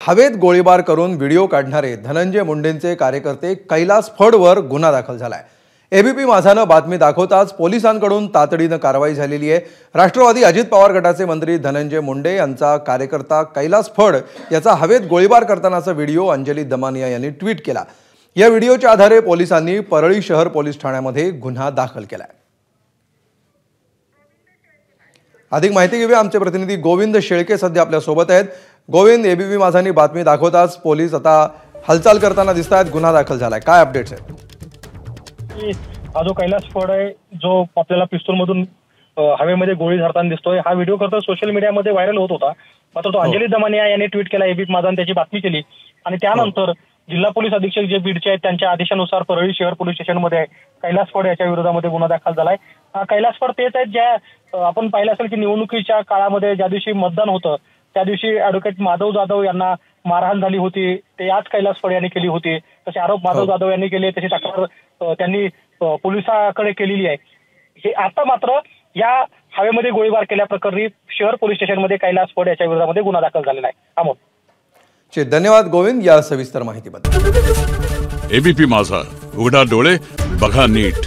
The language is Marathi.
हवेत गोळीबार करून व्हिडिओ काढणारे धनंजय मुंडेंचे कार्यकर्ते कैलास फडवर गुन्हा दाखल झालाय। एबीपी माझानं बातमी दाखवताच पोलिसांकडून तातडीनं कारवाई झालेली आहे। राष्ट्रवादी अजित पवार गटाचे मंत्री धनंजय मुंडे यांचा कार्यकर्ता कैलास फड याचा हवेत गोळीबार करतानाचा व्हिडिओ अंजली दमानिया यांनी ट्विट केला। या व्हिडिओच्या आधारे पोलिसांनी परळी शहर पोलीस ठाण्यामध्ये गुन्हा दाखल केलाय। अधिक माहिती घेऊया, आमचे प्रतिनिधी गोविंद शेळके सध्या आपल्या सोबत आहेत। गोविंद, एबीपी माझानी बातमी दाखवताच पोलीस आता हालचाल करताना दिसतात, गुन्हा दाखल झालाय, काय अपडेट्स आहेत? हा जो कैलास फड आहे, जो आपल्याला पिस्तूल मधून हवेमध्ये गोळी झाडताना दिसतोय, हा व्हिडिओ करता सोशल मीडियामध्ये व्हायरल होत होता। मात्र तो अंजली दमानिया यांनी ट्विट केला, एबीपी माझाने त्याची बातमी केली आणि त्यानंतर जिल्हा पोलीस अधीक्षक जे बीडचे आहेत त्यांच्या आदेशानुसार परळी शहर पोलीस स्टेशनमध्ये कैलास फड याच्या विरोधामध्ये गुन्हा दाखल झालाय। कैलास फड तेच आहेत ज्या आपण पाहिलं असेल की निवडणुकीच्या काळामध्ये ज्या दिवशी मतदान होतं त्या दिवशी ॲडव्होकेट माधव जाधव यांना मारहाण झाली होती, ते याच कैलास फड यांनी केली होती। तसे आरोप माधव जाधव यांनी केले, तशी तक्रार त्यांनी पोलिसांकडे केलेली आहे। हे आता मात्र या हवेमध्ये गोळीबार केल्याप्रकरणी शहर पोलीस स्टेशनमध्ये कैलास फड याच्या विरोधामध्ये गुन्हा दाखल झालेला आहे। अमोल, धन्यवाद गोविंद या सविस्तर माहितीबद्दल। एबीपी माझा, उघडा डोळे बघा नीट।